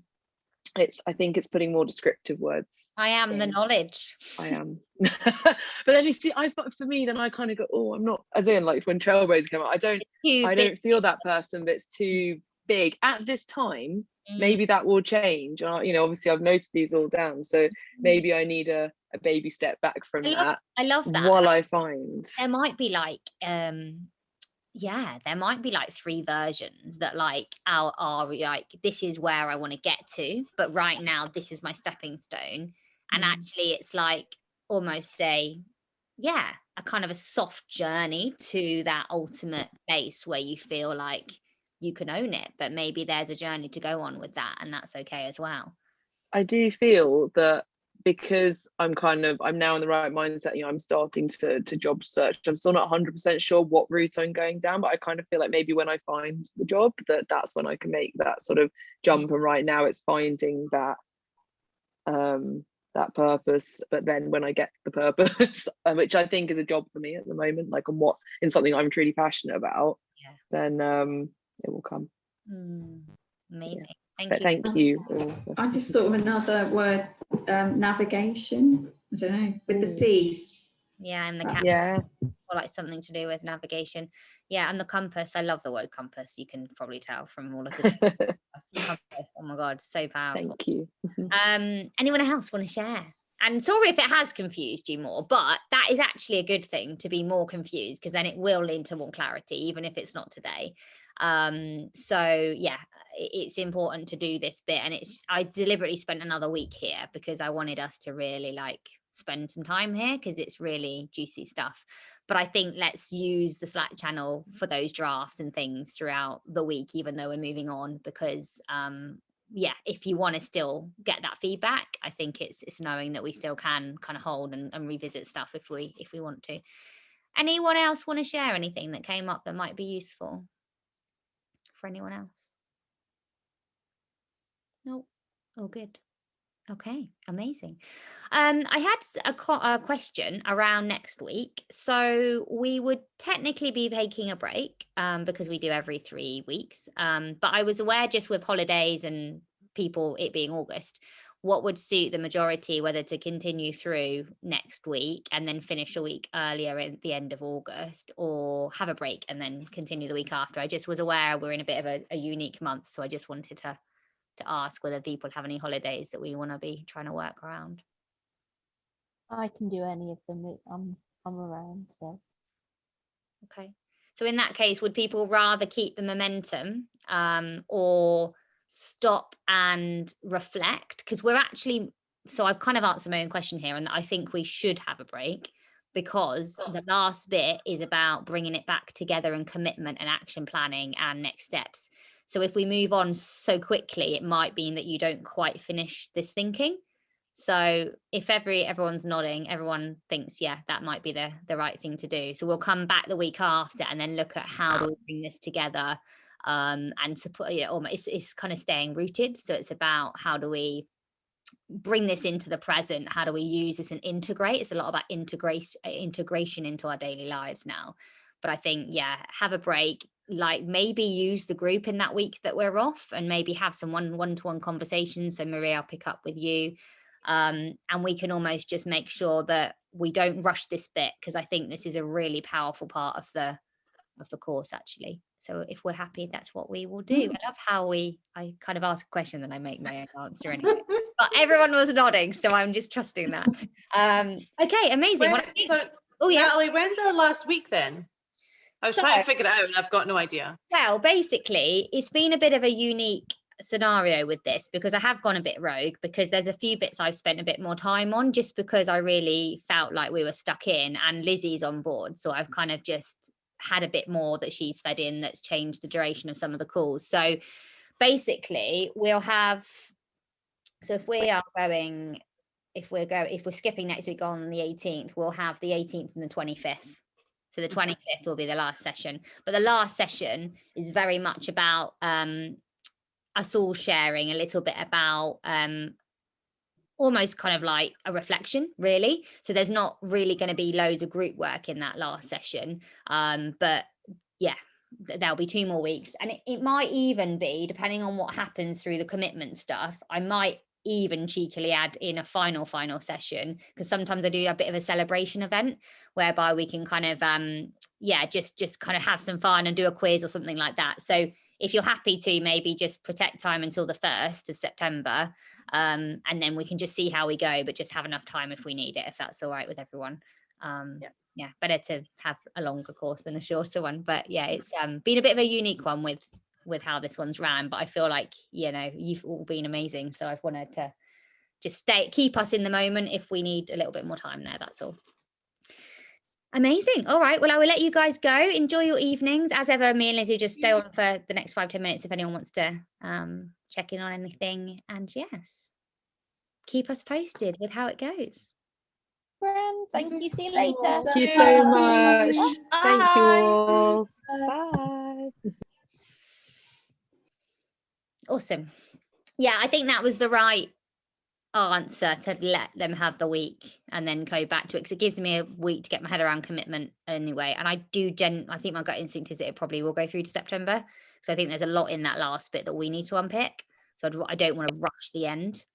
I think it's putting more descriptive words. I am the knowledge. I am. But then you see, for me, then I kind of go, oh, I'm not, as in like when Trailblazer came out, I don't feel that person, but it's too big at this time. Maybe that will change. Obviously I've noted these all down, so maybe I need a baby step back from that. I love that. While I find there might be like there might be like 3 versions that like are like, this is where I want to get to, but right now this is my stepping stone. And actually it's like almost a kind of a soft journey to that ultimate place where you feel like you can own it, but maybe there's a journey to go on with that, and that's okay as well. I do feel that because I'm now in the right mindset, I'm starting to job search. I'm still not 100% sure what route I'm going down, but I kind of feel like maybe when I find the job, that's when I can make that sort of jump. And right now it's finding that that purpose. But then when I get the purpose, which I think is a job for me at the moment, like in something I'm truly passionate about, then it will come. Amazing. Thank you. I just thought of another word, navigation. I don't know, with the sea. Yeah, and the cat. Yeah. Or like something to do with navigation. Yeah, and the compass. I love the word compass. You can probably tell from all of the compass. Oh my God, so powerful. Thank you. Anyone else want to share? And sorry if it has confused you more, but that is actually a good thing, to be more confused, because then it will lead to more clarity, even if it's not today. So yeah, it's important to do this bit, and I deliberately spent another week here because I wanted us to really like spend some time here, because it's really juicy stuff. But I think let's use the Slack channel for those drafts and things throughout the week, even though we're moving on, because if you want to still get that feedback, I think it's knowing that we still can kind of hold and revisit stuff if we want to. Anyone else want to share anything that came up that might be useful for anyone else? No. Oh, good. Okay, amazing. I had a question around next week. So we would technically be taking a break because we do every 3 weeks. But I was aware, just with holidays and people, it being August, what would suit the majority, whether to continue through next week and then finish a week earlier at the end of August, or have a break and then continue the week after. I just was aware we're in a bit of a unique month, so I just wanted to ask whether people have any holidays that we want to be trying to work around. I can do any of them. I'm around. So. Okay. So in that case, would people rather keep the momentum or stop and reflect? Because so I've kind of answered my own question here, and I think we should have a break, because the last bit is about bringing it back together and commitment and action planning and next steps. So if we move on so quickly, it might mean that you don't quite finish this thinking. So if everyone's nodding, everyone thinks, yeah, that might be the right thing to do. So we'll come back the week after and then look at how do we bring this together and support, it's kind of staying rooted. So it's about how do we bring this into the present. How do we use this and integrate? It's a lot about integration into our daily lives now. But I think, yeah, have a break, like maybe use the group in that week that we're off, and maybe have some one-to-one conversations. So Maria, I'll pick up with you, and we can almost just make sure that we don't rush this bit, because I think this is a really powerful part of the course actually. So if we're happy, that's what we will do. I love how I kind of ask a question and I make my own answer anyway. But everyone was nodding, so I'm just trusting that. Okay, amazing. So, Natalie, when's our last week then? I was trying to figure it out and I've got no idea. Well, basically, it's been a bit of a unique scenario with this, because I have gone a bit rogue, because there's a few bits I've spent a bit more time on, just because I really felt like we were stuck in, and Lizzie's on board. So I've kind of just had a bit more that she's fed in that's changed the duration of some of the calls. So basically we'll have, so if we're skipping next week on the 18th, we'll have the 18th and the 25th. So the 25th will be the last session, but the last session is very much about us all sharing a little bit about almost kind of like a reflection, really. So there's not really going to be loads of group work in that last session, but yeah, there'll be 2 more weeks, and it might even be, depending on what happens through the commitment stuff, I might even cheekily add in a final session, because sometimes I do a bit of a celebration event whereby we can kind of just kind of have some fun and do a quiz or something like that. So if you're happy to, maybe just protect time until the 1st of September, and then we can just see how we go, but just have enough time if we need it, if that's all right with everyone. Yeah, better to have a longer course than a shorter one. But yeah, it's been a bit of a unique one with how this one's ran, but I feel like, you know, you've all been amazing, so I've wanted to just keep us in the moment if we need a little bit more time there, that's all. Amazing. All right, well, I will let you guys go. Enjoy your evenings. As ever, me and Lizzie just stay on for the next 5-10 minutes if anyone wants to check in on anything, and yes, keep us posted with how it goes. Grand. Thank you. See you later. Thank you so much. Bye. Thank you all. Bye. Awesome. Yeah, I think that was the right answer, to let them have the week and then go back to it, because it gives me a week to get my head around commitment anyway. And I think my gut instinct is that it probably will go through to September, because I think there's a lot in that last bit that we need to unpick. So I don't want to rush the end.